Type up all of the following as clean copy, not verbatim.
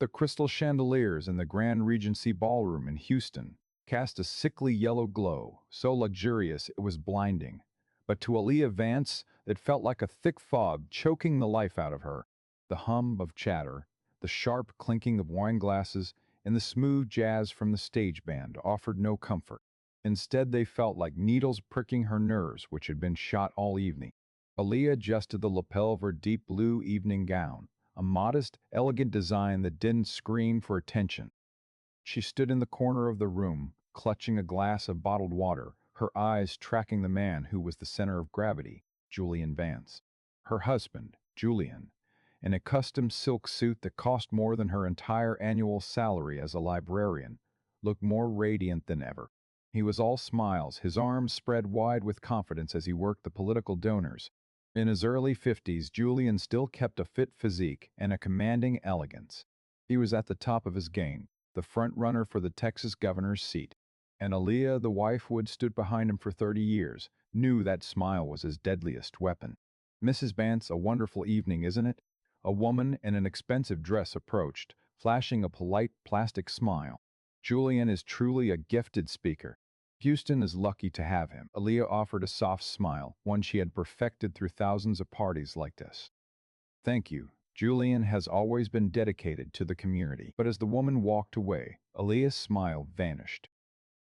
The crystal chandeliers in the Grand Regency Ballroom in Houston cast a sickly yellow glow, so luxurious it was blinding. But to Aaliyah Vance, it felt like a thick fog choking the life out of her. The hum of chatter, the sharp clinking of wine glasses, and the smooth jazz from the stage band offered no comfort. Instead, they felt like needles pricking her nerves, which had been shot all evening. Aaliyah adjusted the lapel of her deep blue evening gown, a modest, elegant design that didn't scream for attention. She stood in the corner of the room, clutching a glass of bottled water, her eyes tracking the man who was the center of gravity, Julian Vance. Her husband, Julian, in a custom silk suit that cost more than her entire annual salary as a librarian, looked more radiant than ever. He was all smiles, his arms spread wide with confidence as he worked the political donors. In his early 50s, Julian still kept a fit physique and a commanding elegance. He was at the top of his game, the front runner for the Texas governor's seat. And Aaliyah, the wife who had stood behind him for 30 years, knew that smile was his deadliest weapon. "Mrs. Vance, a wonderful evening, isn't it?" A woman in an expensive dress approached, flashing a polite plastic smile. "Julian is truly a gifted speaker. Houston is lucky to have him." Aaliyah offered a soft smile, one she had perfected through thousands of parties like this. "Thank you. Julian has always been dedicated to the community." But as the woman walked away, Aaliyah's smile vanished.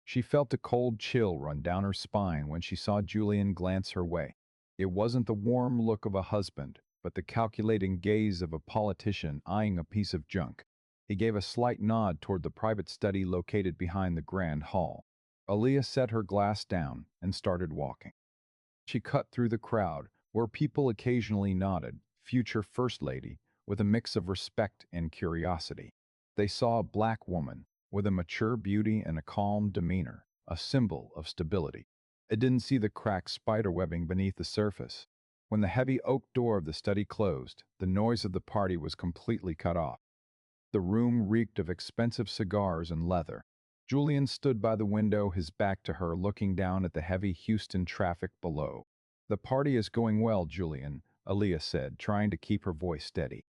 She felt a cold chill run down her spine when she saw Julian glance her way. It wasn't the warm look of a husband, but the calculating gaze of a politician eyeing a piece of junk. He gave a slight nod toward the private study located behind the grand hall. Aaliyah set her glass down and started walking. She cut through the crowd, where people occasionally nodded, future First Lady, with a mix of respect and curiosity. They saw a black woman, with a mature beauty and a calm demeanor, a symbol of stability. It didn't see the cracked spiderwebbing beneath the surface. When the heavy oak door of the study closed, the noise of the party was completely cut off. The room reeked of expensive cigars and leather. Julian stood by the window, his back to her, looking down at the heavy Houston traffic below. "The party is going well, Julian," Aaliyah said, trying to keep her voice steady.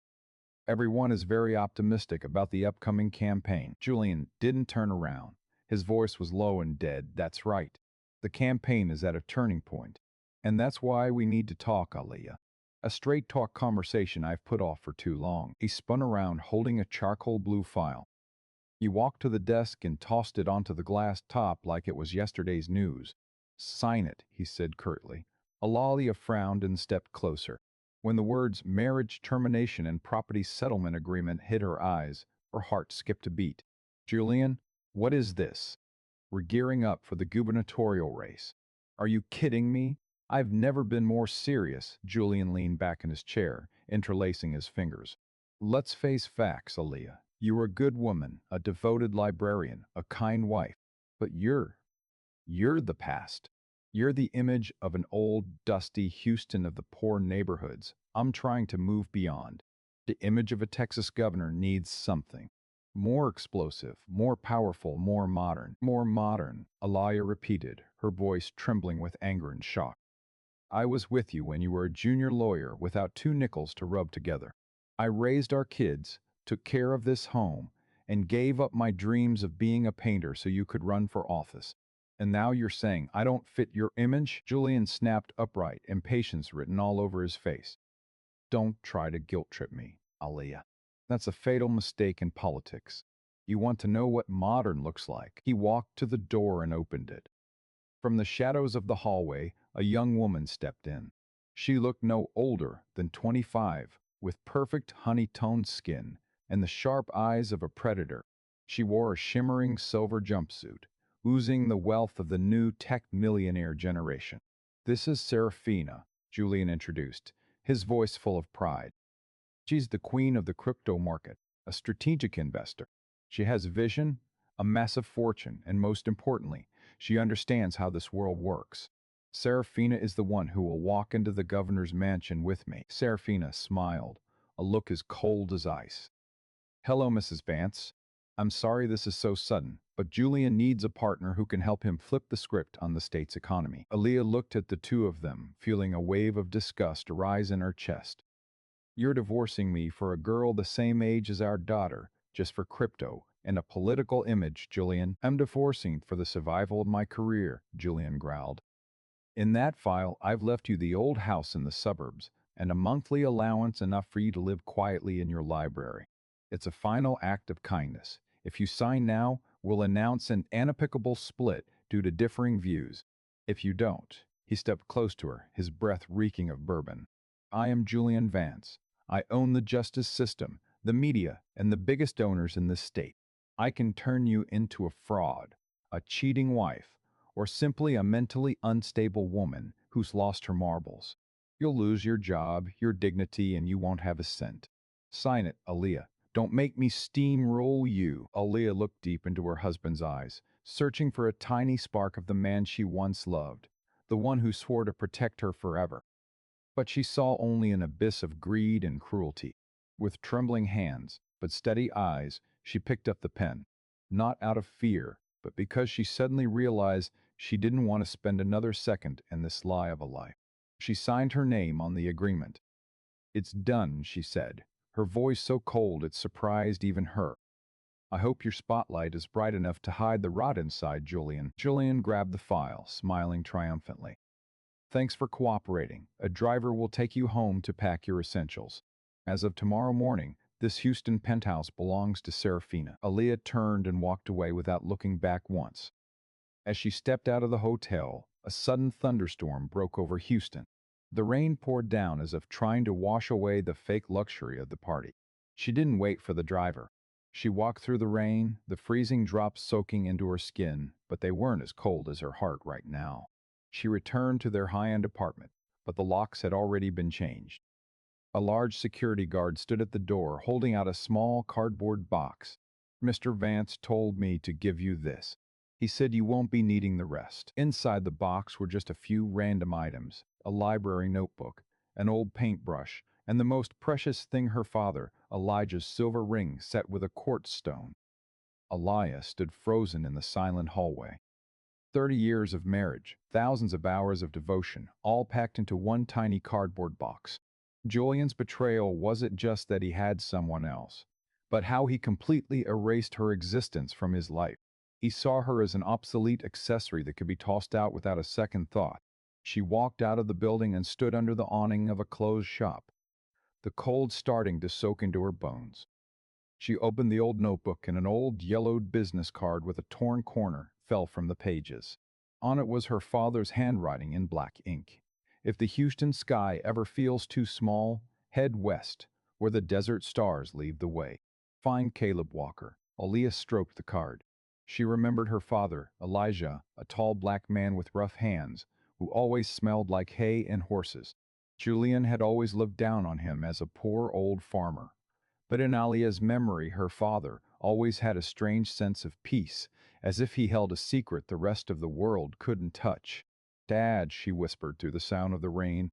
"Everyone is very optimistic about the upcoming campaign." Julian didn't turn around. His voice was low and dead. "That's right. The campaign is at a turning point. And that's why we need to talk, Aaliyah. A straight-talk conversation I've put off for too long." He spun around, holding a charcoal blue file. He walked to the desk and tossed it onto the glass top like it was yesterday's news. "Sign it," he said curtly. Aaliyah frowned and stepped closer. When the words marriage termination and property settlement agreement hit her eyes, her heart skipped a beat. "Julian, what is this? We're gearing up for the gubernatorial race. Are you kidding me? I've never been more serious." Julian leaned back in his chair, interlacing his fingers. "Let's face facts, Aaliyah. You're a good woman, a devoted librarian, a kind wife. But you're the past. You're the image of an old, dusty Houston of the poor neighborhoods. I'm trying to move beyond. The image of a Texas governor needs something more explosive, more powerful, more modern." "More modern," Aaliyah repeated, her voice trembling with anger and shock. "I was with you when you were a junior lawyer without two nickels to rub together. I raised our kids, took care of this home, and gave up my dreams of being a painter so you could run for office. And now you're saying I don't fit your image?" Julian snapped upright, impatience written all over his face. "Don't try to guilt-trip me, Aaliyah. That's a fatal mistake in politics. You want to know what modern looks like." He walked to the door and opened it. From the shadows of the hallway, a young woman stepped in. She looked no older than 25, with perfect honey-toned skin and the sharp eyes of a predator. She wore a shimmering silver jumpsuit, oozing the wealth of the new tech millionaire generation. "This is Serafina," Julian introduced, his voice full of pride. "She's the queen of the crypto market, a strategic investor. She has vision, a massive fortune, and most importantly, she understands how this world works. Serafina is the one who will walk into the governor's mansion with me." Serafina smiled, a look as cold as ice. "Hello, Mrs. Vance. I'm sorry this is so sudden, but Julian needs a partner who can help him flip the script on the state's economy." Aaliyah looked at the two of them, feeling a wave of disgust rise in her chest. "You're divorcing me for a girl the same age as our daughter, just for crypto and a political image, Julian. I'm divorcing for the survival of my career, Julian growled. In that file, I've left you the old house in the suburbs and a monthly allowance enough for you to live quietly in your library. It's a final act of kindness. If you sign now, we'll announce an amicable split due to differing views. If you don't, he stepped close to her, his breath reeking of bourbon. I am Julian Vance. I own the justice system, the media, and the biggest owners in this state. I can turn you into a fraud, a cheating wife, or simply a mentally unstable woman who's lost her marbles. You'll lose your job, your dignity, and you won't have a cent. Sign it, Aaliyah. Don't make me steamroll you. Aaliyah looked deep into her husband's eyes, searching for a tiny spark of the man she once loved, the one who swore to protect her forever. But she saw only an abyss of greed and cruelty. With trembling hands, but steady eyes, she picked up the pen, not out of fear, but because she suddenly realized she didn't want to spend another second in this lie of a life. She signed her name on the agreement. It's done, she said, her voice so cold it surprised even her. I hope your spotlight is bright enough to hide the rot inside, Julian. Julian grabbed the file, smiling triumphantly. Thanks for cooperating. A driver will take you home to pack your essentials. As of tomorrow morning, this Houston penthouse belongs to Serafina. Aaliyah turned and walked away without looking back once. As she stepped out of the hotel, a sudden thunderstorm broke over Houston. The rain poured down as if trying to wash away the fake luxury of the party. She didn't wait for the driver. She walked through the rain, the freezing drops soaking into her skin, but they weren't as cold as her heart right now. She returned to their high-end apartment, but the locks had already been changed. A large security guard stood at the door, holding out a small cardboard box. Mr. Vance told me to give you this. He said you won't be needing the rest. Inside the box were just a few random items, a library notebook, an old paintbrush, and the most precious thing her father, Elijah's silver ring set with a quartz stone. Elijah stood frozen in the silent hallway. 30 years of marriage, thousands of hours of devotion, all packed into one tiny cardboard box. Julian's betrayal wasn't just that he had someone else, but how he completely erased her existence from his life. He saw her as an obsolete accessory that could be tossed out without a second thought. She walked out of the building and stood under the awning of a closed shop, the cold starting to soak into her bones. She opened the old notebook and an old yellowed business card with a torn corner fell from the pages. On it was her father's handwriting in black ink. If the Houston sky ever feels too small, head west, where the desert stars lead the way. Find Caleb Walker. Aaliyah stroked the card. She remembered her father, Elijah, a tall black man with rough hands, who always smelled like hay and horses. Julian had always looked down on him as a poor old farmer. But in Alia's memory, her father always had a strange sense of peace, as if he held a secret the rest of the world couldn't touch. Dad, she whispered through the sound of the rain,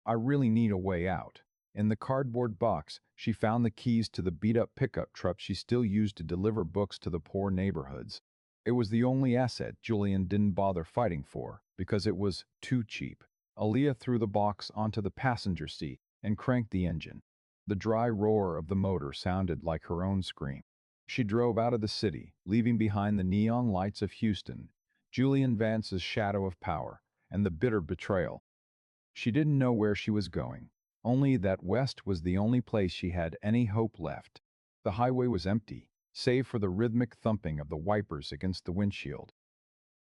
I really need a way out. In the cardboard box, she found the keys to the beat-up pickup truck she still used to deliver books to the poor neighborhoods. It was the only asset Julian didn't bother fighting for, because it was too cheap. Aaliyah threw the box onto the passenger seat and cranked the engine. The dry roar of the motor sounded like her own scream. She drove out of the city, leaving behind the neon lights of Houston, Julian Vance's shadow of power, and the bitter betrayal. She didn't know where she was going, only that west was the only place she had any hope left. The highway was empty, save for the rhythmic thumping of the wipers against the windshield.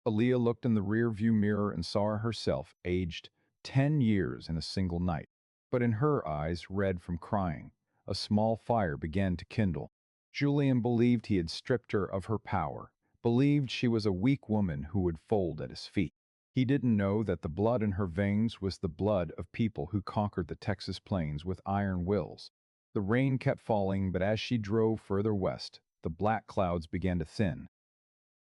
Aaliyah looked in the rear-view mirror and saw herself aged 10 years in a single night. But in her eyes, red from crying, a small fire began to kindle. Julian believed he had stripped her of her power, believed she was a weak woman who would fold at his feet. He didn't know that the blood in her veins was the blood of people who conquered the Texas plains with iron wills. The rain kept falling, but as she drove further west, the black clouds began to thin.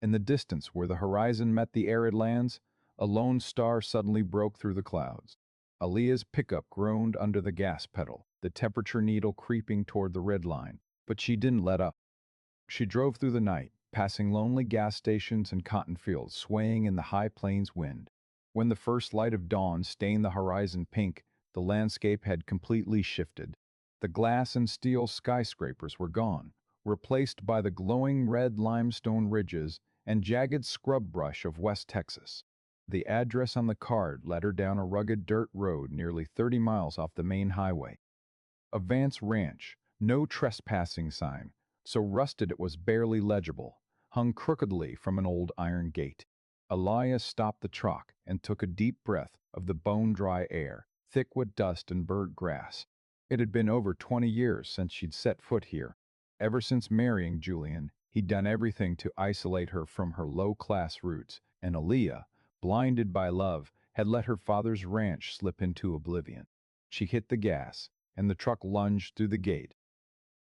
In the distance, where the horizon met the arid lands, a lone star suddenly broke through the clouds. Aaliyah's pickup groaned under the gas pedal, the temperature needle creeping toward the red line, but she didn't let up. She drove through the night, passing lonely gas stations and cotton fields swaying in the high plains wind. When the first light of dawn stained the horizon pink, the landscape had completely shifted. The glass and steel skyscrapers were gone. replaced by the glowing red limestone ridges and jagged scrub brush of West Texas. The address on the card led her down a rugged dirt road nearly 30 miles off the main highway. A Vance Ranch, no trespassing sign, so rusted it was barely legible, hung crookedly from an old iron gate. Elias stopped the truck and took a deep breath of the bone-dry air, thick with dust and burnt grass. It had been over 20 years since she'd set foot here. Ever since marrying Julian, he'd done everything to isolate her from her low-class roots, and Aaliyah, blinded by love, had let her father's ranch slip into oblivion. She hit the gas, and the truck lunged through the gate.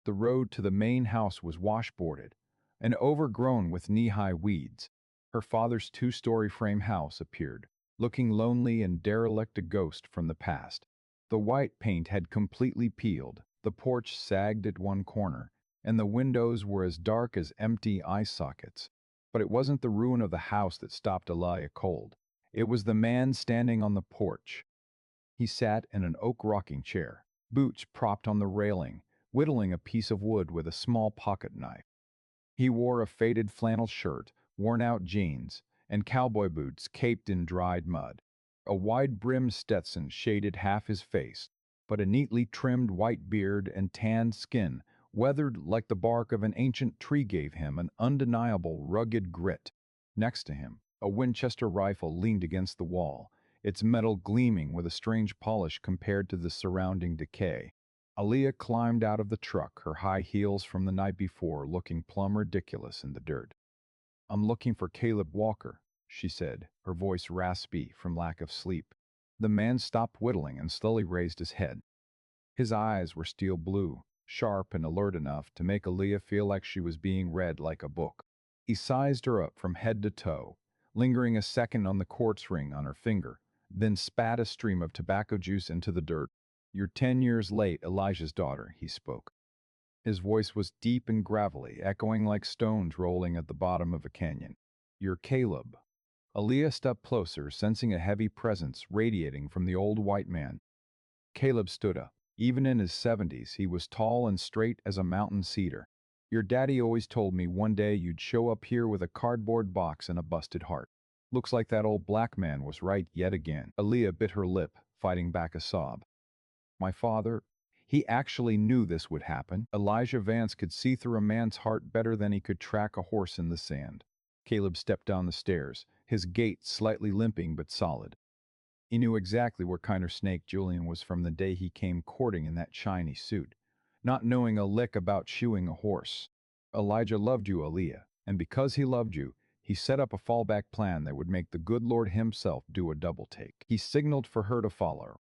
The road to the main house was washboarded and overgrown with knee-high weeds. Her father's two-story frame house appeared, looking lonely and derelict, a ghost from the past. The white paint had completely peeled, the porch sagged at one corner, and the windows were as dark as empty eye sockets. But it wasn't the ruin of the house that stopped Elijah cold. It was the man standing on the porch. He sat in an oak rocking chair, boots propped on the railing, whittling a piece of wood with a small pocket knife. He wore a faded flannel shirt, worn-out jeans, and cowboy boots caped in dried mud. A wide-brimmed Stetson shaded half his face, but a neatly trimmed white beard and tanned skin, weathered like the bark of an ancient tree, gave him an undeniable rugged grit. Next to him, a Winchester rifle leaned against the wall, its metal gleaming with a strange polish compared to the surrounding decay. Aaliyah climbed out of the truck, her high heels from the night before looking plumb ridiculous in the dirt. "I'm looking for Caleb Walker," she said, her voice raspy from lack of sleep. The man stopped whittling and slowly raised his head. His eyes were steel blue, sharp and alert enough to make Aaliyah feel like she was being read like a book. He sized her up from head to toe, lingering a second on the quartz ring on her finger, then spat a stream of tobacco juice into the dirt. "You're 10 years late, Elijah's daughter," he spoke. His voice was deep and gravelly, echoing like stones rolling at the bottom of a canyon. "You're Caleb." Aaliyah stepped closer, sensing a heavy presence radiating from the old white man. Caleb stood up. Even in his 70s, he was tall and straight as a mountain cedar. "Your daddy always told me one day you'd show up here with a cardboard box and a busted heart. Looks like that old black man was right yet again." Aaliyah bit her lip, fighting back a sob. "My father, he actually knew this would happen." Elijah Vance could see through a man's heart better than he could track a horse in the sand. Caleb stepped down the stairs, his gait slightly limping but solid. He knew exactly what kind of snake Julian was from the day he came courting in that shiny suit, not knowing a lick about shoeing a horse. "Elijah loved you, Aaliyah, and because he loved you, he set up a fallback plan that would make the good Lord himself do a double take." He signaled for her to follow.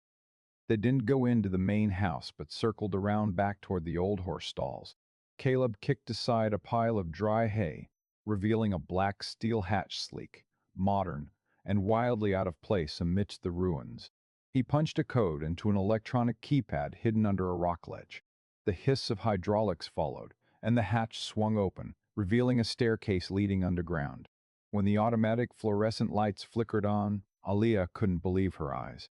They didn't go into the main house, but circled around back toward the old horse stalls. Caleb kicked aside a pile of dry hay, revealing a black steel hatch, sleek, modern, and wildly out of place amidst the ruins. He punched a code into an electronic keypad hidden under a rock ledge. The hiss of hydraulics followed, and the hatch swung open, revealing a staircase leading underground. When the automatic fluorescent lights flickered on, Aaliyah couldn't believe her eyes.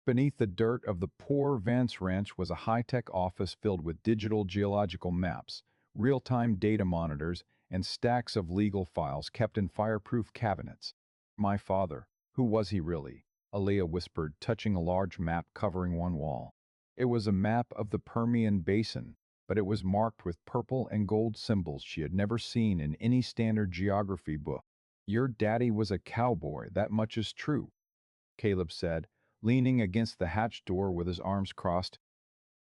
Beneath the dirt of the poor Vance Ranch was a high-tech office filled with digital geological maps, real-time data monitors, and stacks of legal files kept in fireproof cabinets. "My father, who was he really?" Aaliyah whispered, touching a large map covering one wall. It was a map of the Permian Basin, but it was marked with purple and gold symbols she had never seen in any standard geography book. "Your daddy was a cowboy, that much is true," Caleb said, leaning against the hatch door with his arms crossed.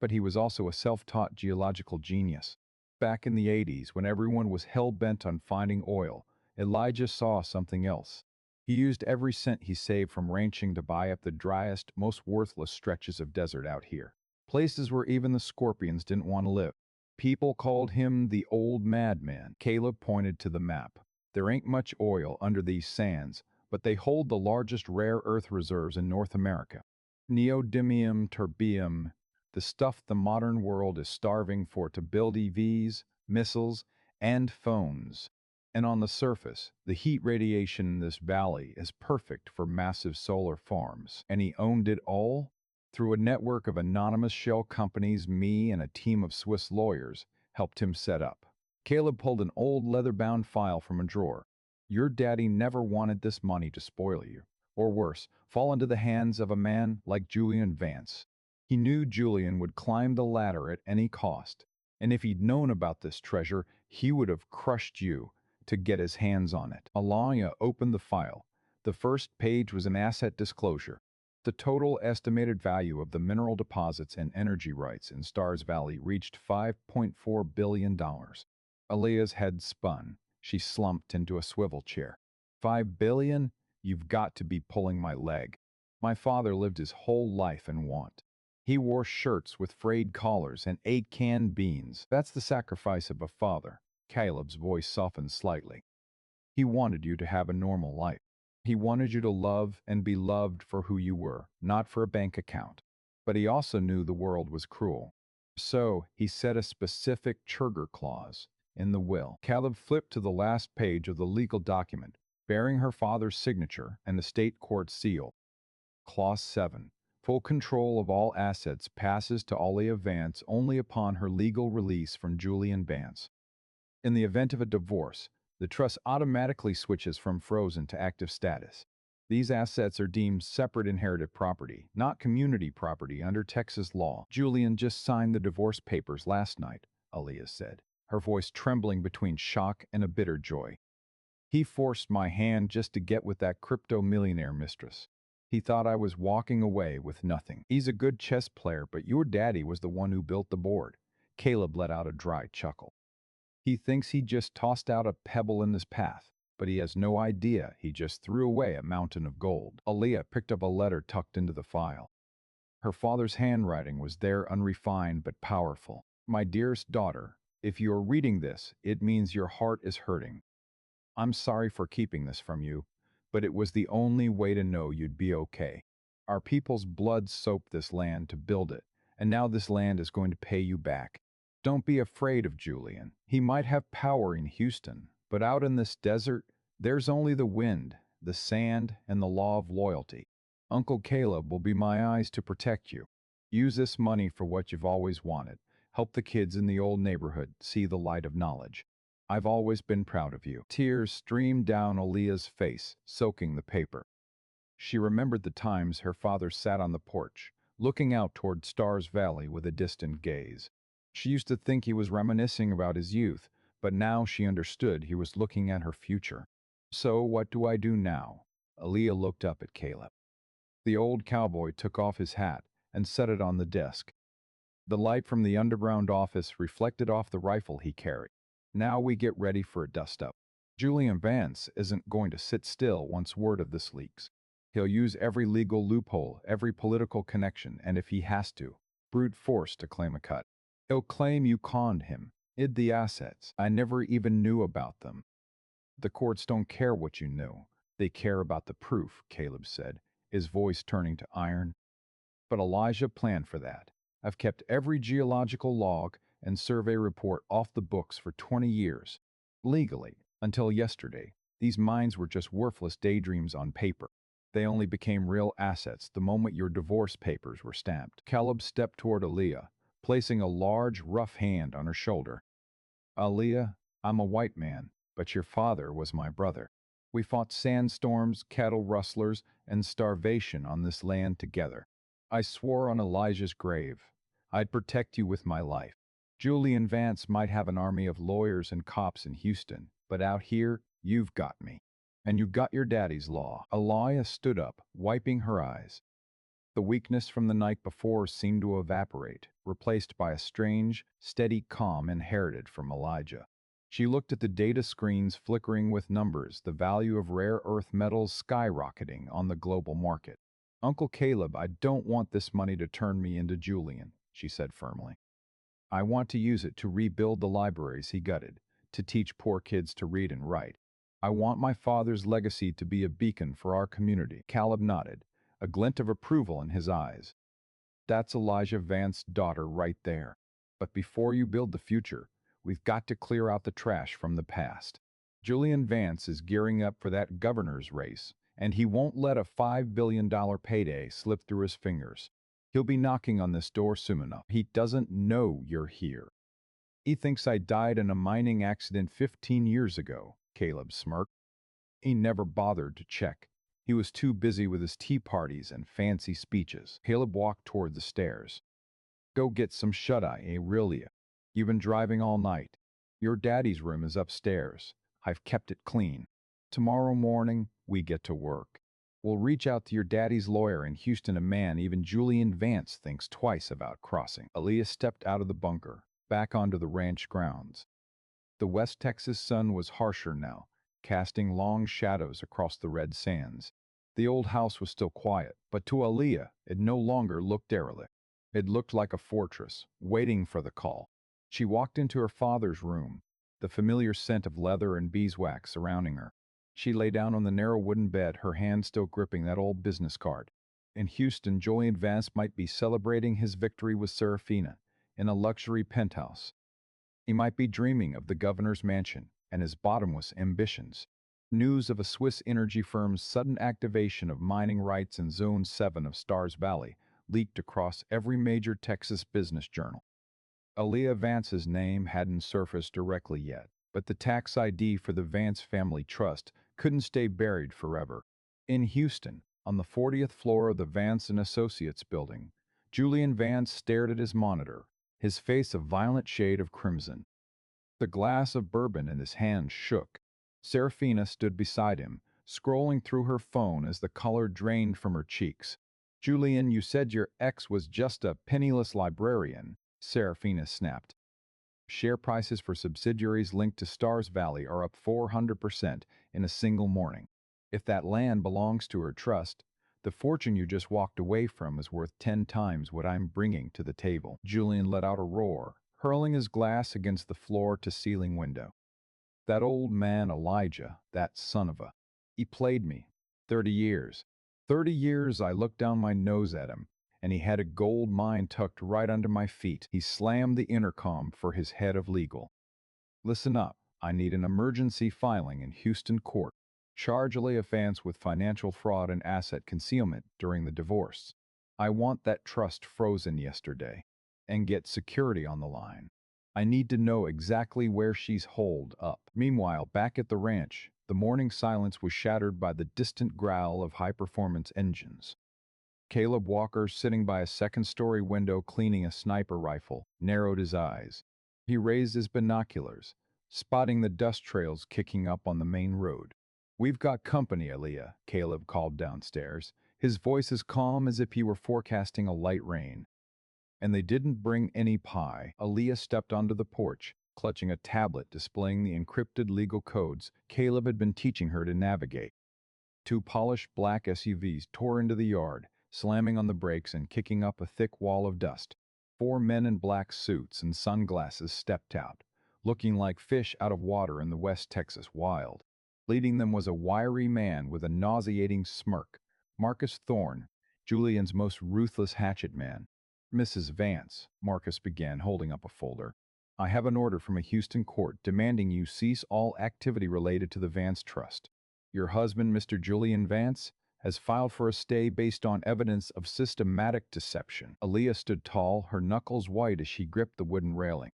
"But he was also a self-taught geological genius. Back in the 80s, when everyone was hell-bent on finding oil, Elijah saw something else. He used every cent he saved from ranching to buy up the driest, most worthless stretches of desert out here. Places where even the scorpions didn't want to live. People called him the old madman." Caleb pointed to the map. "There ain't much oil under these sands, but they hold the largest rare earth reserves in North America. Neodymium terbium, the stuff the modern world is starving for to build EVs, missiles, and phones. And on the surface, the heat radiation in this valley is perfect for massive solar farms." And he owned it all? Through a network of anonymous shell companies me and a team of Swiss lawyers helped him set up. Caleb pulled an old leather-bound file from a drawer. Your daddy never wanted this money to spoil you, or worse, fall into the hands of a man like Julian Vance. He knew Julian would climb the ladder at any cost, and if he'd known about this treasure, he would have crushed you to get his hands on it. Alaya opened the file. The first page was an asset disclosure. The total estimated value of the mineral deposits and energy rights in Stars Valley reached $5.4 billion. Aaliyah's head spun. She slumped into a swivel chair. 5 billion? You've got to be pulling my leg. My father lived his whole life in want. He wore shirts with frayed collars and ate canned beans. That's the sacrifice of a father. Caleb's voice softened slightly. He wanted you to have a normal life. He wanted you to love and be loved for who you were, not for a bank account. But he also knew the world was cruel. So he set a specific trigger clause in the will. Caleb flipped to the last page of the legal document, bearing her father's signature and the state court seal. Clause 7. Full control of all assets passes to Alia Vance only upon her legal release from Julian Vance. In the event of a divorce, the trust automatically switches from frozen to active status. These assets are deemed separate inherited property, not community property under Texas law. Julian just signed the divorce papers last night, Aaliyah said, her voice trembling between shock and a bitter joy. He forced my hand just to get with that crypto-millionaire mistress. He thought I was walking away with nothing. He's a good chess player, but your daddy was the one who built the board. Caleb let out a dry chuckle. He thinks he just tossed out a pebble in his path, but he has no idea he just threw away a mountain of gold. Aaliyah picked up a letter tucked into the file. Her father's handwriting was there, unrefined but powerful. My dearest daughter, if you are reading this, it means your heart is hurting. I'm sorry for keeping this from you, but it was the only way to know you'd be okay. Our people's blood soaked this land to build it, and now this land is going to pay you back. Don't be afraid of Julian. He might have power in Houston, but out in this desert, there's only the wind, the sand, and the law of loyalty. Uncle Caleb will be my eyes to protect you. Use this money for what you've always wanted. Help the kids in the old neighborhood see the light of knowledge. I've always been proud of you. Tears streamed down Aaliyah's face, soaking the paper. She remembered the times her father sat on the porch, looking out toward Stars Valley with a distant gaze. She used to think he was reminiscing about his youth, but now she understood he was looking at her future. So what do I do now? Aaliyah looked up at Caleb. The old cowboy took off his hat and set it on the desk. The light from the underground office reflected off the rifle he carried. Now we get ready for a dust-up. Julian Vance isn't going to sit still once word of this leaks. He'll use every legal loophole, every political connection, and if he has to, brute force to claim a cut. He'll claim you conned him, hid the assets. I never even knew about them. The courts don't care what you knew. They care about the proof, Caleb said, his voice turning to iron. But Elijah planned for that. I've kept every geological log and survey report off the books for 20 years. Legally, until yesterday, these mines were just worthless daydreams on paper. They only became real assets the moment your divorce papers were stamped. Caleb stepped toward Aaliyah, placing a large, rough hand on her shoulder. Aaliyah, I'm a white man, but your father was my brother. We fought sandstorms, cattle rustlers, and starvation on this land together. I swore on Elijah's grave, I'd protect you with my life. Julian Vance might have an army of lawyers and cops in Houston, but out here, you've got me. And you got your daddy's law. Aaliyah stood up, wiping her eyes. The weakness from the night before seemed to evaporate, replaced by a strange, steady calm inherited from Elijah. She looked at the data screens flickering with numbers, the value of rare earth metals skyrocketing on the global market. Uncle Caleb, I don't want this money to turn me into Julian, she said firmly. I want to use it to rebuild the libraries he gutted, to teach poor kids to read and write. I want my father's legacy to be a beacon for our community. Caleb nodded, a glint of approval in his eyes. That's Elijah Vance's daughter right there. But before you build the future, we've got to clear out the trash from the past. Julian Vance is gearing up for that governor's race, and he won't let a $5 billion payday slip through his fingers. He'll be knocking on this door soon enough. He doesn't know you're here. He thinks I died in a mining accident 15 years ago, Caleb smirked. He never bothered to check. He was too busy with his tea parties and fancy speeches. Caleb walked toward the stairs. Go get some shut-eye, Aurelia. You've been driving all night. Your daddy's room is upstairs. I've kept it clean. Tomorrow morning, we get to work. We'll reach out to your daddy's lawyer in Houston, a man even Julian Vance thinks twice about crossing. Aaliyah stepped out of the bunker, back onto the ranch grounds. The West Texas sun was harsher now, casting long shadows across the red sands. The old house was still quiet, but to Aaliyah, it no longer looked derelict. It looked like a fortress, waiting for the call. She walked into her father's room, the familiar scent of leather and beeswax surrounding her. She lay down on the narrow wooden bed, her hand still gripping that old business card. In Houston, Julian Vance might be celebrating his victory with Serafina in a luxury penthouse. He might be dreaming of the governor's mansion and his bottomless ambitions. News of a Swiss energy firm's sudden activation of mining rights in Zone 7 of Stars Valley leaked across every major Texas business journal. Aaliyah Vance's name hadn't surfaced directly yet, but the tax ID for the Vance Family Trust couldn't stay buried forever. In Houston, on the 40th floor of the Vance and Associates building, Julian Vance stared at his monitor, his face a violent shade of crimson. The glass of bourbon in his hand shook. Serafina stood beside him, scrolling through her phone as the color drained from her cheeks. Julian, you said your ex was just a penniless librarian, Serafina snapped. Share prices for subsidiaries linked to Stars Valley are up 400% in a single morning. If that land belongs to her trust, the fortune you just walked away from is worth 10 times what I'm bringing to the table. Julian let out a roar, hurling his glass against the floor-to-ceiling window. That old man Elijah, that son of a... He played me. 30 years. 30 years I looked down my nose at him, and he had a gold mine tucked right under my feet. He slammed the intercom for his head of legal. Listen up. I need an emergency filing in Houston court. Charge Aaliyah Vance with financial fraud and asset concealment during the divorce. I want that trust frozen yesterday. And get security on the line. I need to know exactly where she's holed up. Meanwhile, back at the ranch, the morning silence was shattered by the distant growl of high-performance engines. Caleb Walker, sitting by a second-story window cleaning a sniper rifle, narrowed his eyes. He raised his binoculars, spotting the dust trails kicking up on the main road. We've got company, Aaliyah, Caleb called downstairs, his voice as calm as if he were forecasting a light rain. And they didn't bring any pie. Aaliyah stepped onto the porch, clutching a tablet displaying the encrypted legal codes Caleb had been teaching her to navigate. Two polished black SUVs tore into the yard, slamming on the brakes and kicking up a thick wall of dust. 4 men in black suits and sunglasses stepped out, looking like fish out of water in the West Texas wild. Leading them was a wiry man with a nauseating smirk, Marcus Thorne, Julian's most ruthless hatchet man. Mrs. Vance, Marcus began, holding up a folder. I have an order from a Houston court demanding you cease all activity related to the Vance Trust. Your husband, Mr. Julian Vance, has filed for a stay based on evidence of systematic deception. Aaliyah stood tall, her knuckles white as she gripped the wooden railing.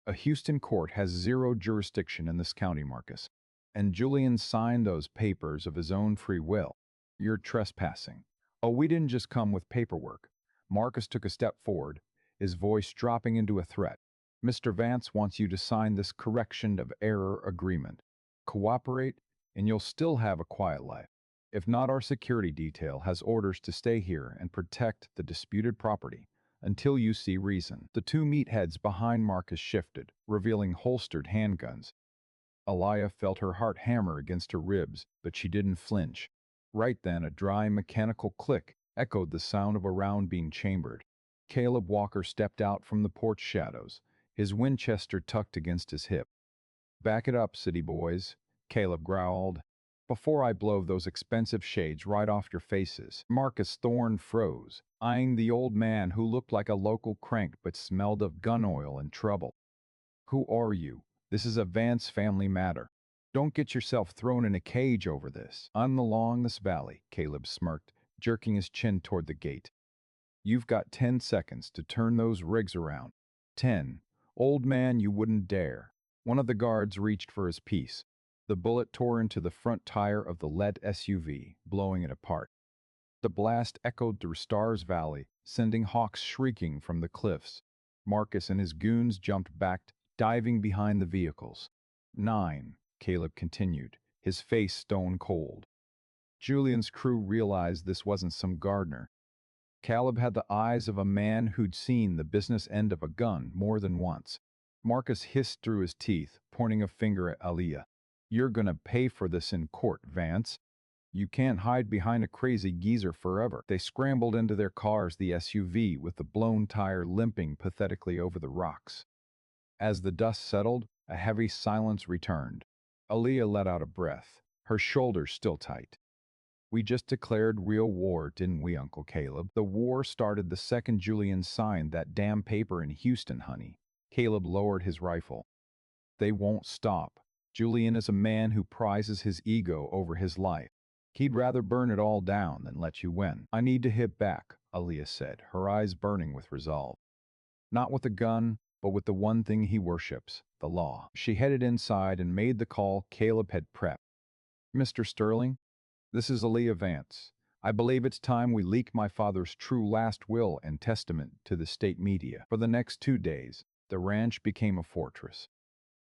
A Houston court has zero jurisdiction in this county, Marcus. And Julian signed those papers of his own free will. You're trespassing. Oh, we didn't just come with paperwork. Marcus took a step forward, his voice dropping into a threat. Mr. Vance wants you to sign this correction of error agreement. Cooperate, and you'll still have a quiet life. If not, our security detail has orders to stay here and protect the disputed property until you see reason. The two meatheads behind Marcus shifted, revealing holstered handguns. Aaliyah felt her heart hammer against her ribs, but she didn't flinch. Right then, a dry, mechanical click echoed the sound of a round being chambered. Caleb Walker stepped out from the porch shadows, his Winchester tucked against his hip. Back it up, city boys, Caleb growled. Before I blow those expensive shades right off your faces. Marcus Thorne froze, eyeing the old man who looked like a local crank but smelled of gun oil and trouble. Who are you? This is a Vance family matter. Don't get yourself thrown in a cage over this. I'm along this valley, Caleb smirked, jerking his chin toward the gate. You've got 10 seconds to turn those rigs around. 10, Old man, you wouldn't dare. One of the guards reached for his piece. The bullet tore into the front tire of the lead SUV, blowing it apart. The blast echoed through Stars Valley, sending hawks shrieking from the cliffs. Marcus and his goons jumped back, diving behind the vehicles. 9, Caleb continued, his face stone cold. Julian's crew realized this wasn't some gardener. Caleb had the eyes of a man who'd seen the business end of a gun more than once. Marcus hissed through his teeth, pointing a finger at Aaliyah. You're gonna pay for this in court, Vance. You can't hide behind a crazy geezer forever. They scrambled into their cars, the SUV, with the blown tire limping pathetically over the rocks. As the dust settled, a heavy silence returned. Aaliyah let out a breath, her shoulders still tight. We just declared real war, didn't we, Uncle Caleb? The war started the second Julian signed that damn paper in Houston, honey. Caleb lowered his rifle. They won't stop. Julian is a man who prizes his ego over his life. He'd rather burn it all down than let you win. I need to hit back, Aaliyah said, her eyes burning with resolve. Not with a gun, but with the one thing he worships, the law. She headed inside and made the call Caleb had prepped. Mr. Sterling, this is Aaliyah Vance. I believe it's time we leak my father's true last will and testament to the state media. For the next 2 days, the ranch became a fortress.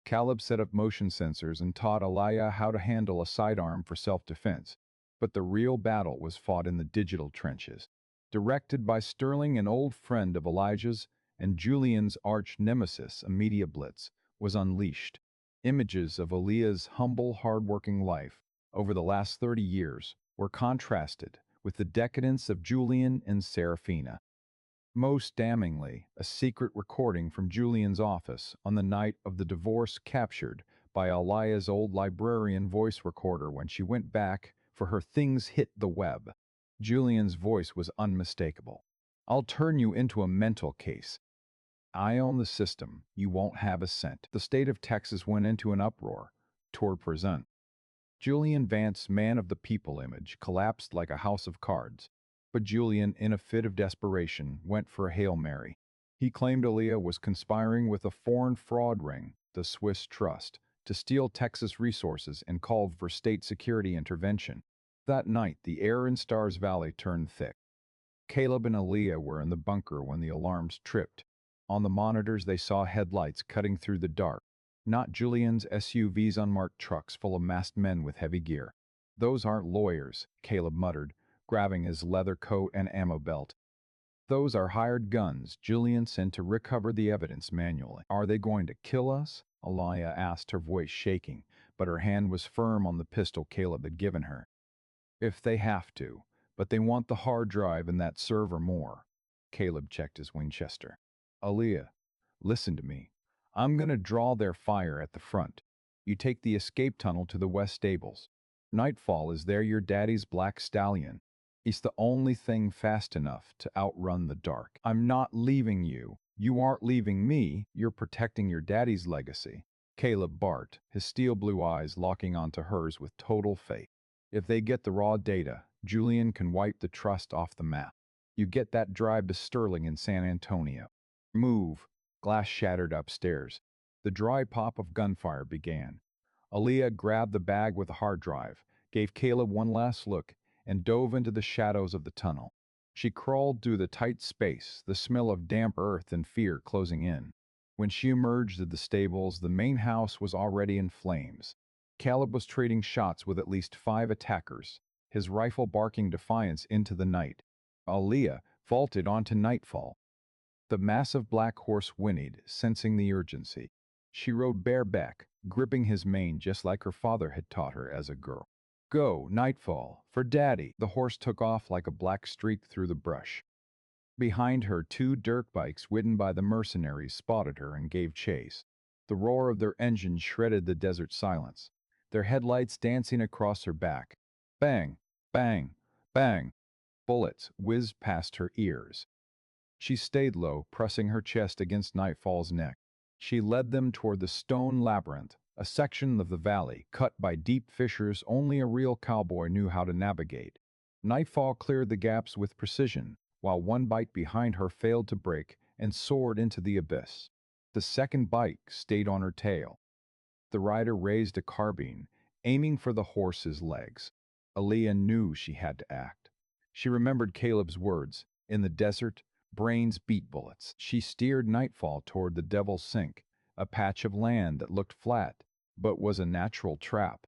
Caleb set up motion sensors and taught Aaliyah how to handle a sidearm for self-defense. But the real battle was fought in the digital trenches. Directed by Sterling, an old friend of Elijah's, and Julian's arch-nemesis, a media blitz, was unleashed. Images of Aaliyah's humble, hard-working life over the last 30 years were contrasted with the decadence of Julian and Serafina. Most damningly, a secret recording from Julian's office on the night of the divorce captured by Aaliyah's old librarian voice recorder when she went back for her things hit the web. Julian's voice was unmistakable. I'll turn you into a mental case. I own the system. You won't have a cent. The state of Texas went into an uproar. Toward present. Julian Vance's man of the people image collapsed like a house of cards. But Julian, in a fit of desperation, went for a Hail Mary. He claimed Aaliyah was conspiring with a foreign fraud ring, the Swiss Trust, to steal Texas resources and called for state security intervention. That night, the air in Stars Valley turned thick. Caleb and Aaliyah were in the bunker when the alarms tripped. On the monitors, they saw headlights cutting through the dark. Not Julian's SUV's unmarked trucks full of masked men with heavy gear. Those aren't lawyers, Caleb muttered, grabbing his leather coat and ammo belt. Those are hired guns Julian sent to recover the evidence manually. Are they going to kill us? Aaliyah asked, her voice shaking, but her hand was firm on the pistol Caleb had given her. If they have to, but they want the hard drive and that server more. Caleb checked his Winchester. Aaliyah, listen to me. I'm going to draw their fire at the front. You take the escape tunnel to the west stables. Nightfall is there your daddy's black stallion. He's the only thing fast enough to outrun the dark. I'm not leaving you. You aren't leaving me. You're protecting your daddy's legacy. Caleb barked, his steel blue eyes locking onto hers with total faith. If they get the raw data, Julian can wipe the trust off the map. You get that drive to Sterling in San Antonio. Move. Glass shattered upstairs. The dry pop of gunfire began. Aaliyah grabbed the bag with the hard drive, gave Caleb one last look, and dove into the shadows of the tunnel. She crawled through the tight space, the smell of damp earth and fear closing in. When she emerged at the stables, the main house was already in flames. Caleb was trading shots with at least 5 attackers, his rifle barking defiance into the night. Aaliyah vaulted onto Nightfall. The massive black horse whinnied, sensing the urgency. She rode bareback, gripping his mane just like her father had taught her as a girl. Go, Nightfall, for Daddy! The horse took off like a black streak through the brush. Behind her, 2 dirt bikes ridden by the mercenaries spotted her and gave chase. The roar of their engines shredded the desert silence, their headlights dancing across her back. Bang, bang, bang. Bullets whizzed past her ears. She stayed low, pressing her chest against Nightfall's neck. She led them toward the stone labyrinth, a section of the valley cut by deep fissures only a real cowboy knew how to navigate. Nightfall cleared the gaps with precision, while one bite behind her failed to break and soared into the abyss. The second bike stayed on her tail. The rider raised a carbine, aiming for the horse's legs. Aaliyah knew she had to act. She remembered Caleb's words, "In the desert, brains beat bullets." She steered Nightfall toward the Devil's Sink, a patch of land that looked flat, but was a natural trap.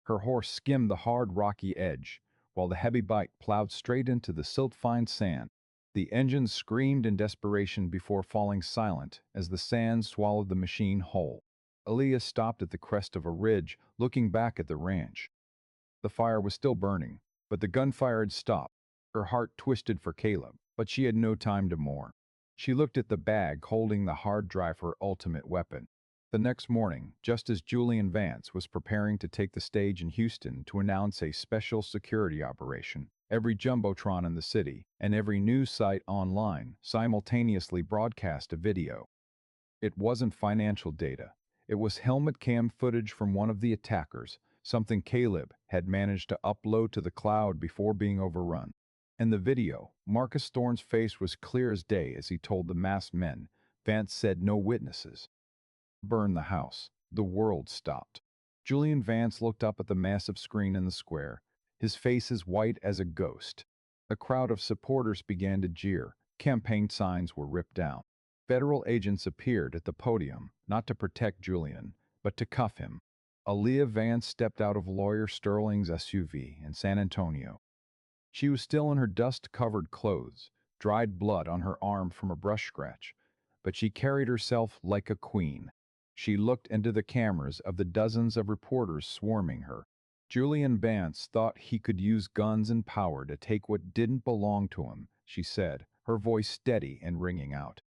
Her horse skimmed the hard rocky edge, while the heavy bike plowed straight into the silt-fine sand. The engine screamed in desperation before falling silent as the sand swallowed the machine whole. Aaliyah stopped at the crest of a ridge, looking back at the ranch. The fire was still burning, but the gunfire had stopped. Her heart twisted for Caleb, but she had no time to mourn. She looked at the bag holding the hard drive, her ultimate weapon. The next morning, just as Julian Vance was preparing to take the stage in Houston to announce a special security operation, every jumbotron in the city and every news site online simultaneously broadcast a video. It wasn't financial data. It was helmet cam footage from one of the attackers, something Caleb had managed to upload to the cloud before being overrun. In the video, Marcus Thorne's face was clear as day as he told the masked men. Vance said no witnesses. Burn the house. The world stopped. Julian Vance looked up at the massive screen in the square, his face as white as a ghost. A crowd of supporters began to jeer. Campaign signs were ripped down. Federal agents appeared at the podium, not to protect Julian, but to cuff him. Aaliyah Vance stepped out of Lawyer Sterling's SUV in San Antonio. She was still in her dust-covered clothes, dried blood on her arm from a brush scratch, but she carried herself like a queen. She looked into the cameras of the dozens of reporters swarming her. Julian Vance thought he could use guns and power to take what didn't belong to him, she said, her voice steady and ringing out.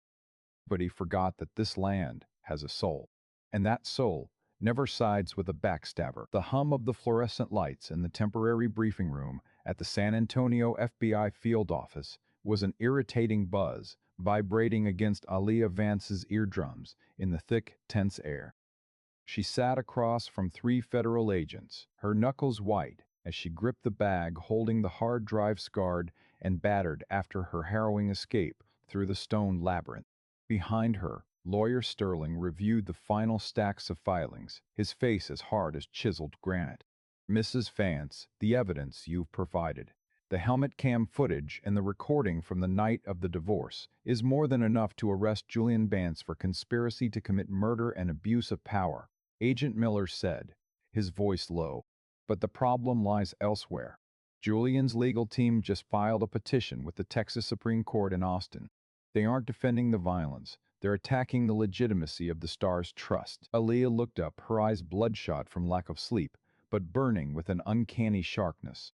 But he forgot that this land has a soul, and that soul never sides with a backstabber. The hum of the fluorescent lights in the temporary briefing room at the San Antonio FBI field office was an irritating buzz, vibrating against Aaliyah Vance's eardrums in the thick, tense air. She sat across from 3 federal agents, her knuckles white as she gripped the bag holding the hard drive scarred and battered after her harrowing escape through the stone labyrinth. Behind her, Lawyer Sterling reviewed the final stacks of filings, his face as hard as chiseled granite. "Mrs. Vance, the evidence you've provided, the helmet cam footage and the recording from the night of the divorce, is more than enough to arrest Julian Vance for conspiracy to commit murder and abuse of power," Agent Miller said, his voice low. "But the problem lies elsewhere. Julian's legal team just filed a petition with the Texas Supreme Court in Austin. They aren't defending the violence. They're attacking the legitimacy of the Star's trust." Aaliyah looked up, her eyes bloodshot from lack of sleep, but burning with an uncanny sharpness.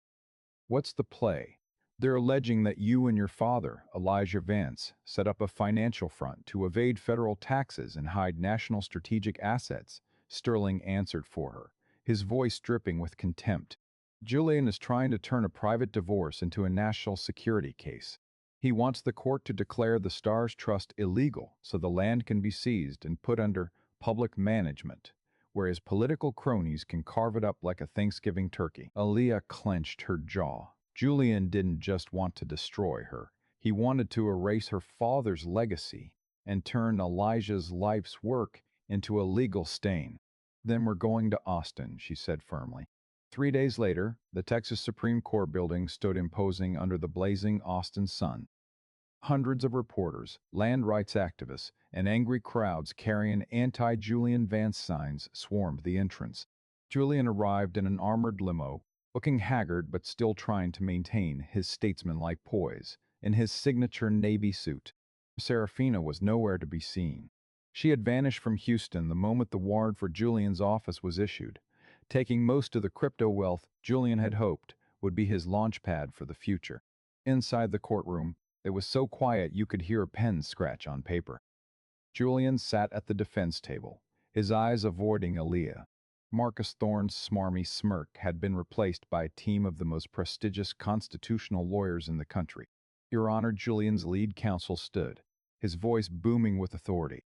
"What's the play?" "They're alleging that you and your father, Elijah Vance, set up a financial front to evade federal taxes and hide national strategic assets," Sterling answered for her, his voice dripping with contempt. "Julian is trying to turn a private divorce into a national security case. He wants the court to declare the Star's trust illegal so the land can be seized and put under public management, whereas political cronies can carve it up like a Thanksgiving turkey." Aaliyah clenched her jaw. Julian didn't just want to destroy her. He wanted to erase her father's legacy and turn Elijah's life's work into a legal stain. "Then we're going to Austin," she said firmly. 3 days later, the Texas Supreme Court building stood imposing under the blazing Austin sun. Hundreds of reporters, land rights activists, and angry crowds carrying anti-Julian Vance signs swarmed the entrance. Julian arrived in an armored limo, looking haggard but still trying to maintain his statesmanlike poise, in his signature navy suit. Serafina was nowhere to be seen. She had vanished from Houston the moment the warrant for Julian's office was issued, taking most of the crypto wealth Julian had hoped would be his launch pad for the future. Inside the courtroom, it was so quiet you could hear a pen scratch on paper. Julian sat at the defense table, his eyes avoiding Aaliyah. Marcus Thorne's smarmy smirk had been replaced by a team of the most prestigious constitutional lawyers in the country. "Your Honor," Julian's lead counsel stood, his voice booming with authority.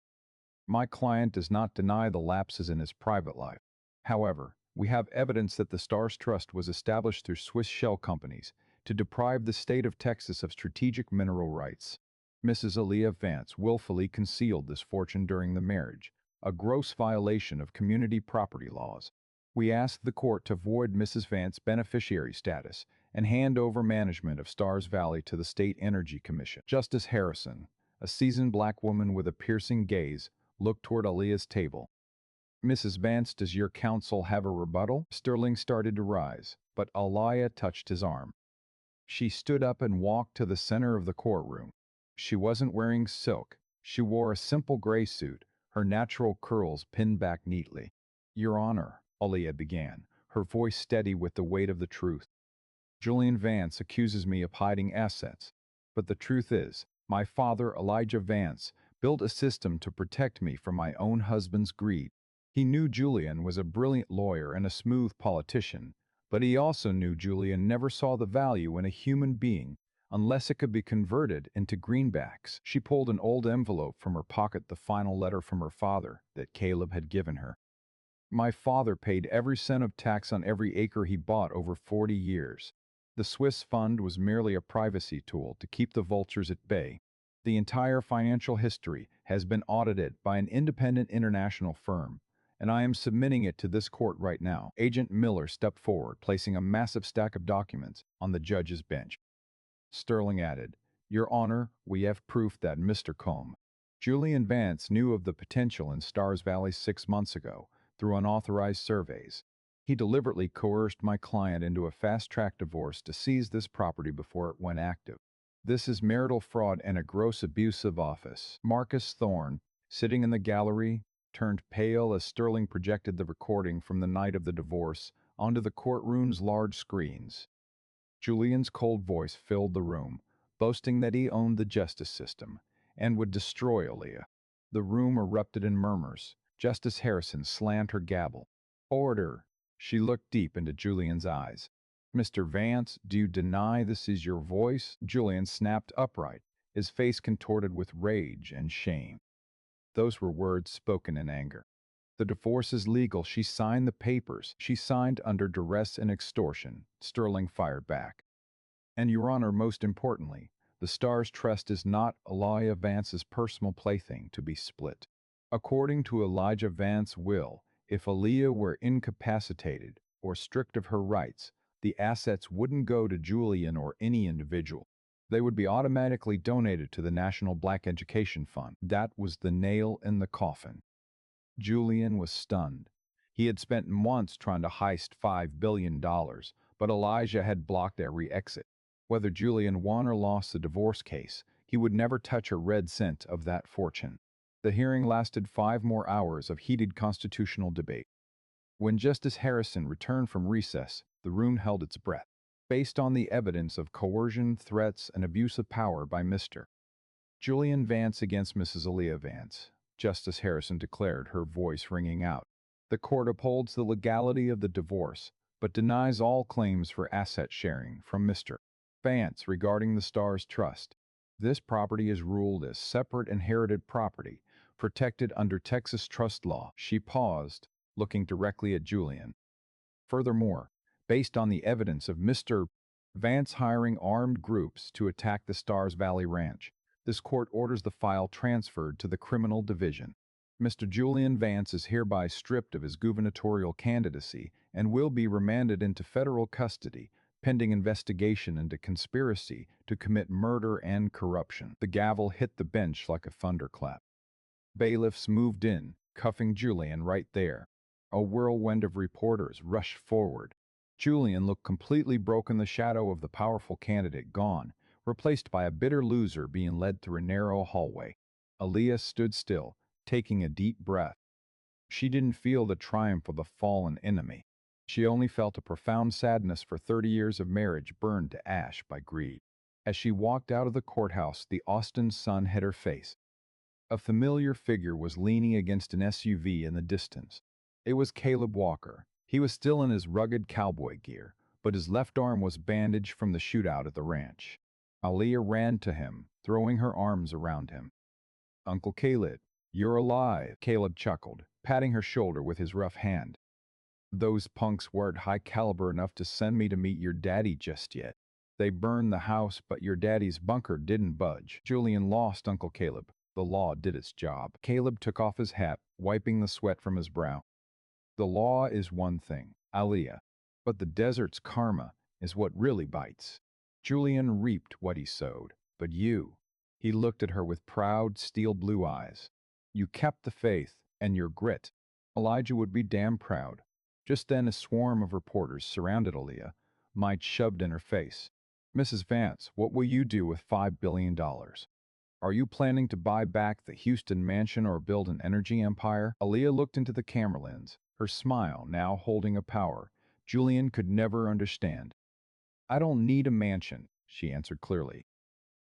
"My client does not deny the lapses in his private life. However, we have evidence that the Stars Trust was established through Swiss shell companies to deprive the state of Texas of strategic mineral rights. Mrs. Aaliyah Vance willfully concealed this fortune during the marriage, a gross violation of community property laws. We asked the court to void Mrs. Vance's beneficiary status and hand over management of Stars Valley to the State Energy Commission. Justice Harrison, a seasoned black woman with a piercing gaze, looked toward Aaliyah's table. Mrs. Vance, does your counsel have a rebuttal? Sterling started to rise, but Aaliyah touched his arm. She stood up and walked to the center of the courtroom. She wasn't wearing silk. She wore a simple gray suit, her natural curls pinned back neatly. Your Honor, Aaliyah began, her voice steady with the weight of the truth. Julian Vance accuses me of hiding assets. But the truth is, my father, Elijah Vance, built a system to protect me from my own husband's greed. He knew Julian was a brilliant lawyer and a smooth politician, but he also knew Julian never saw the value in a human being unless it could be converted into greenbacks. She pulled an old envelope from her pocket, the final letter from her father that Caleb had given her. My father paid every cent of tax on every acre he bought over 40 years. The Swiss fund was merely a privacy tool to keep the vultures at bay. The entire financial history has been audited by an independent international firm, and I am submitting it to this court right now. Agent Miller stepped forward, placing a massive stack of documents on the judge's bench. Sterling added, Your Honor, we have proof that Mr. Combe, Julian Vance, knew of the potential in Stars Valley 6 months ago through unauthorized surveys. He deliberately coerced my client into a fast-track divorce to seize this property before it went active. This is marital fraud and a gross abuse of office. Marcus Thorne, sitting in the gallery, turned pale as Sterling projected the recording from the night of the divorce onto the courtroom's large screens. Julian's cold voice filled the room, boasting that he owned the justice system and would destroy Aaliyah. The room erupted in murmurs. Justice Harrison slammed her gavel. Order! She looked deep into Julian's eyes. Mr. Vance, do you deny this is your voice? Julian snapped upright, his face contorted with rage and shame. Those were words spoken in anger. The divorce is legal. She signed the papers. She signed under duress and extortion. Sterling fired back. And, Your Honor, most importantly, the Stars Trust is not Elijah Vance's personal plaything to be split. According to Elijah Vance's will, if Aaliyah were incapacitated or stripped of her rights, the assets wouldn't go to Julian or any individual. They would be automatically donated to the National Black Education Fund. That was the nail in the coffin. Julian was stunned. He had spent months trying to heist $5 billion, but Elijah had blocked every exit. Whether Julian won or lost the divorce case, he would never touch a red cent of that fortune. The hearing lasted 5 more hours of heated constitutional debate. When Justice Harrison returned from recess, the room held its breath. Based on the evidence of coercion, threats, and abuse of power by Mr. Julian Vance against Mrs. Aaliyah Vance, Justice Harrison declared, her voice ringing out. The court upholds the legality of the divorce, but denies all claims for asset sharing from Mr. Vance regarding the Stars Trust. This property is ruled as separate inherited property, protected under Texas trust law. She paused, looking directly at Julian. Furthermore, based on the evidence of Mr. Vance hiring armed groups to attack the Stars Valley Ranch, this court orders the file transferred to the Criminal Division. Mr. Julian Vance is hereby stripped of his gubernatorial candidacy and will be remanded into federal custody, pending investigation into conspiracy to commit murder and corruption. The gavel hit the bench like a thunderclap. Bailiffs moved in, cuffing Julian right there. A whirlwind of reporters rushed forward. Julian looked completely broken, the shadow of the powerful candidate gone, replaced by a bitter loser being led through a narrow hallway. Aaliyah stood still, taking a deep breath. She didn't feel the triumph of the fallen enemy. She only felt a profound sadness for 30 years of marriage burned to ash by greed. As she walked out of the courthouse, the Austin sun hit her face. A familiar figure was leaning against an SUV in the distance. It was Caleb Walker. He was still in his rugged cowboy gear, but his left arm was bandaged from the shootout at the ranch. Aaliyah ran to him, throwing her arms around him. Uncle Caleb, you're alive, Caleb chuckled, patting her shoulder with his rough hand. Those punks weren't high caliber enough to send me to meet your daddy just yet. They burned the house, but your daddy's bunker didn't budge. Julian lost Uncle Caleb. The law did its job. Caleb took off his hat, wiping the sweat from his brow. The law is one thing, Aliyah, but the desert's karma is what really bites. Julian reaped what he sowed, but you, he looked at her with proud, steel blue eyes. You kept the faith and your grit. Elijah would be damn proud. Just then a swarm of reporters surrounded Aliyah, might shoved in her face. Mrs. Vance, what will you do with $5 billion? Are you planning to buy back the Houston mansion or build an energy empire? Aaliyah looked into the camera lens, her smile now holding a power Julian could never understand. I don't need a mansion, she answered clearly.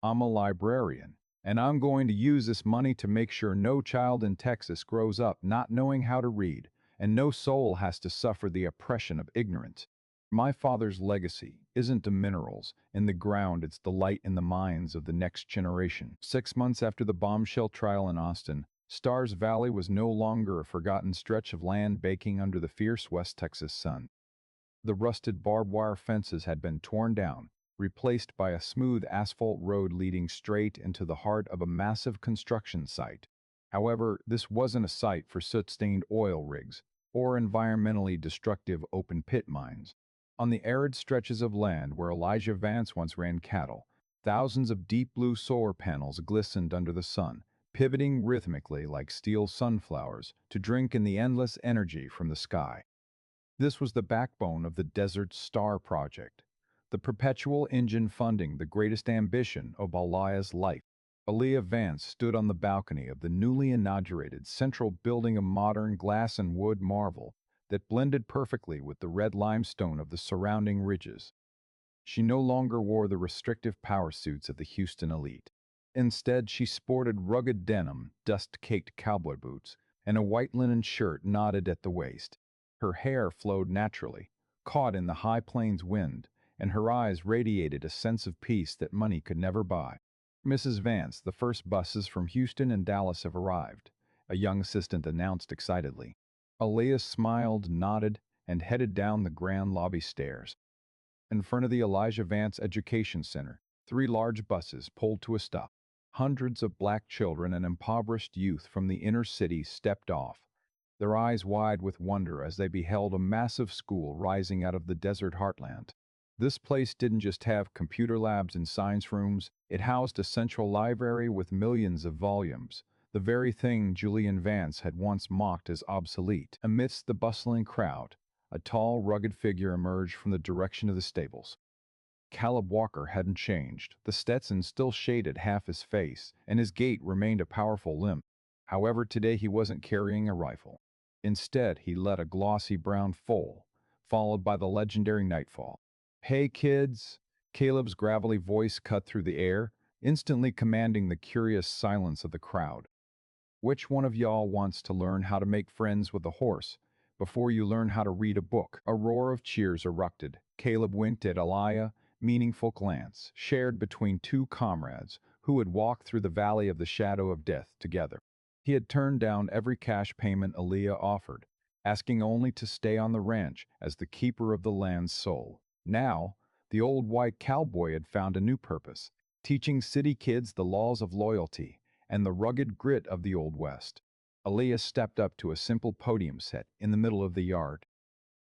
I'm a librarian, and I'm going to use this money to make sure no child in Texas grows up not knowing how to read, and no soul has to suffer the oppression of ignorance. My father's legacy isn't the minerals in the ground, it's the light in the minds of the next generation. 6 months after the bombshell trial in Austin, Stars Valley was no longer a forgotten stretch of land baking under the fierce West Texas sun. The rusted barbed wire fences had been torn down, replaced by a smooth asphalt road leading straight into the heart of a massive construction site. However, this wasn't a site for soot-stained oil rigs or environmentally destructive open-pit mines. On the arid stretches of land where Elijah Vance once ran cattle, thousands of deep blue solar panels glistened under the sun, pivoting rhythmically like steel sunflowers to drink in the endless energy from the sky. This was the backbone of the Desert Star Project, the perpetual engine funding the greatest ambition of Aliyah's life. Aliyah Vance stood on the balcony of the newly inaugurated central building, a modern glass and wood marvel that blended perfectly with the red limestone of the surrounding ridges. She no longer wore the restrictive power suits of the Houston elite. Instead, she sported rugged denim, dust-caked cowboy boots, and a white linen shirt knotted at the waist. Her hair flowed naturally, caught in the high plains wind, and her eyes radiated a sense of peace that money could never buy. Mrs. Vance, the first buses from Houston and Dallas have arrived, a young assistant announced excitedly. Aliyah smiled, nodded, and headed down the grand lobby stairs. In front of the Elijah Vance Education Center, 3 large buses pulled to a stop. Hundreds of black children and impoverished youth from the inner city stepped off, their eyes wide with wonder as they beheld a massive school rising out of the desert heartland. This place didn't just have computer labs and science rooms, it housed a central library with millions of volumes, the very thing Julian Vance had once mocked as obsolete. Amidst the bustling crowd, a tall, rugged figure emerged from the direction of the stables. Caleb Walker hadn't changed. The Stetson still shaded half his face, and his gait remained a powerful limp. However, today he wasn't carrying a rifle. Instead, he led a glossy brown foal, followed by the legendary Nightfall. Hey, kids! Caleb's gravelly voice cut through the air, instantly commanding the curious silence of the crowd. Which one of y'all wants to learn how to make friends with a horse before you learn how to read a book? A roar of cheers erupted. Caleb winked at Aliyah, meaningful glance, shared between two comrades who had walked through the valley of the shadow of death together. He had turned down every cash payment Aliyah offered, asking only to stay on the ranch as the keeper of the land's soul. Now, the old white cowboy had found a new purpose, teaching city kids the laws of loyalty and the rugged grit of the Old West. Aliyah stepped up to a simple podium set in the middle of the yard.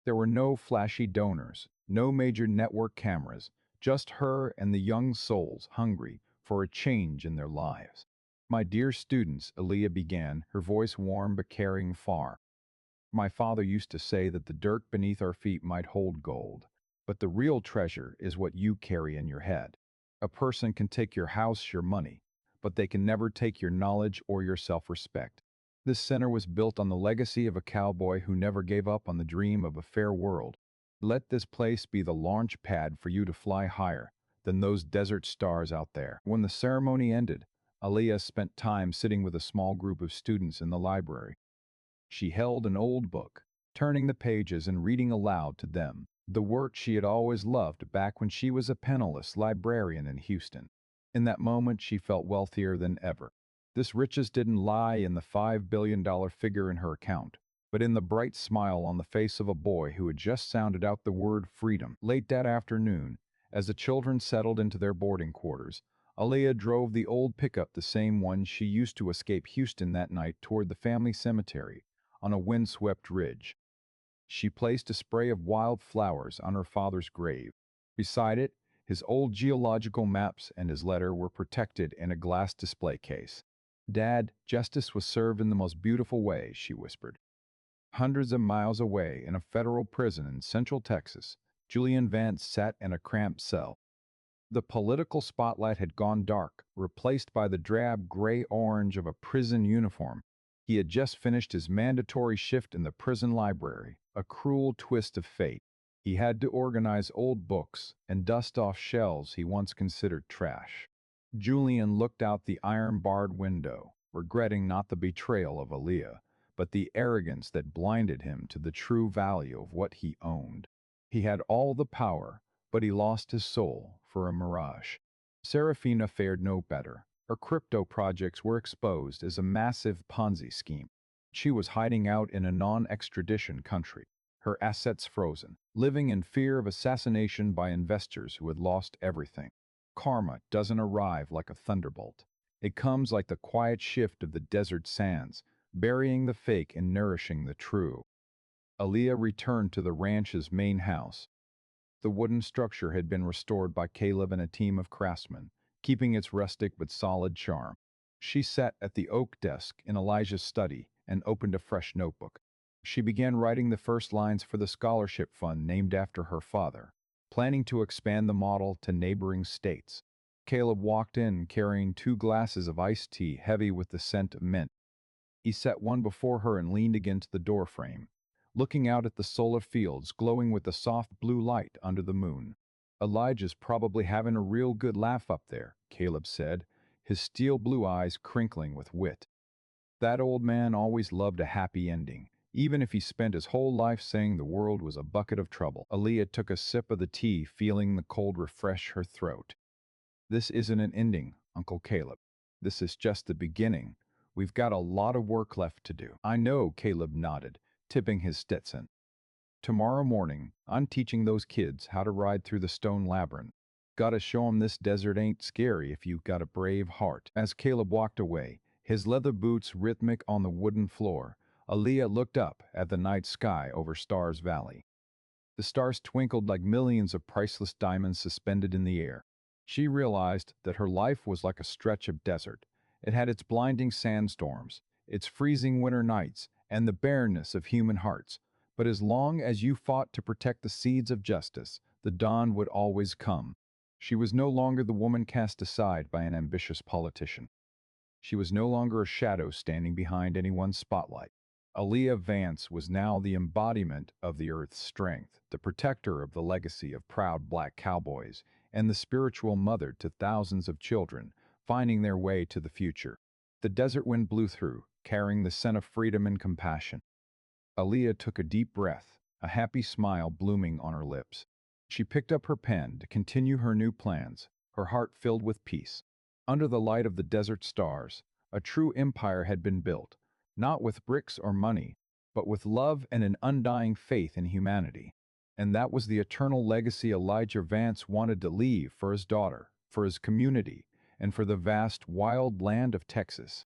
There were no flashy donors, no major network cameras, just her and the young souls hungry for a change in their lives. My dear students, Aliyah began, her voice warm but carrying far. My father used to say that the dirt beneath our feet might hold gold, but the real treasure is what you carry in your head. A person can take your house, your money, but they can never take your knowledge or your self-respect. This center was built on the legacy of a cowboy who never gave up on the dream of a fair world. Let this place be the launch pad for you to fly higher than those desert stars out there. When the ceremony ended, Aliyah spent time sitting with a small group of students in the library. She held an old book, turning the pages and reading aloud to them the work she had always loved back when she was a penniless librarian in Houston. In that moment, she felt wealthier than ever. This riches didn't lie in the $5 billion figure in her account, but in the bright smile on the face of a boy who had just sounded out the word freedom. Late that afternoon, As the children settled into their boarding quarters, Aaliyah drove the old pickup, the same one she used to escape Houston that night, toward the family cemetery on a windswept ridge. She placed a spray of wild flowers on her father's grave. Beside it, his old geological maps and his letter were protected in a glass display case. "Dad, justice was served in the most beautiful way," she whispered. Hundreds of miles away, in a federal prison in central Texas, Julian Vance sat in a cramped cell. The political spotlight had gone dark, replaced by the drab gray-orange of a prison uniform. He had just finished his mandatory shift in the prison library, a cruel twist of fate. He had to organize old books and dust off shelves he once considered trash. Julian looked out the iron-barred window, regretting not the betrayal of Aaliyah, but the arrogance that blinded him to the true value of what he owned. He had all the power, but he lost his soul for a mirage. Serafina fared no better. Her crypto projects were exposed as a massive Ponzi scheme. She was hiding out in a non-extradition country, her assets frozen, living in fear of assassination by investors who had lost everything. Karma doesn't arrive like a thunderbolt. It comes like the quiet shift of the desert sands, burying the fake and nourishing the true. Aaliyah returned to the ranch's main house. The wooden structure had been restored by Caleb and a team of craftsmen, keeping its rustic but solid charm. She sat at the oak desk in Elijah's study and opened a fresh notebook. She began writing the first lines for the scholarship fund named after her father, planning to expand the model to neighboring states. Caleb walked in carrying 2 glasses of iced tea heavy with the scent of mint. He set one before her and leaned against the doorframe, looking out at the solar fields glowing with the soft blue light under the moon. "Elijah's probably having a real good laugh up there," Caleb said, his steel blue eyes crinkling with wit. "That old man always loved a happy ending, even if he spent his whole life saying the world was a bucket of trouble." Aaliyah took a sip of the tea, feeling the cold refresh her throat. "This isn't an ending, Uncle Caleb. This is just the beginning. We've got a lot of work left to do." "I know," Caleb nodded, tipping his Stetson. "Tomorrow morning, I'm teaching those kids how to ride through the stone labyrinth. Gotta show 'em this desert ain't scary if you've got a brave heart." As Caleb walked away, his leather boots rhythmic on the wooden floor, Aaliyah looked up at the night sky over Stars Valley. The stars twinkled like millions of priceless diamonds suspended in the air. She realized that her life was like a stretch of desert. It had its blinding sandstorms, its freezing winter nights, and the barrenness of human hearts. But as long as you fought to protect the seeds of justice, the dawn would always come. She was no longer the woman cast aside by an ambitious politician. She was no longer a shadow standing behind anyone's spotlight. Aaliyah Vance was now the embodiment of the earth's strength, the protector of the legacy of proud black cowboys, and the spiritual mother to thousands of children finding their way to the future. The desert wind blew through, carrying the scent of freedom and compassion. Aaliyah took a deep breath, a happy smile blooming on her lips. She picked up her pen to continue her new plans, her heart filled with peace. Under the light of the desert stars, a true empire had been built, not with bricks or money, but with love and an undying faith in humanity. And that was the eternal legacy Elijah Vance wanted to leave for his daughter, for his community, and for the vast, wild land of Texas.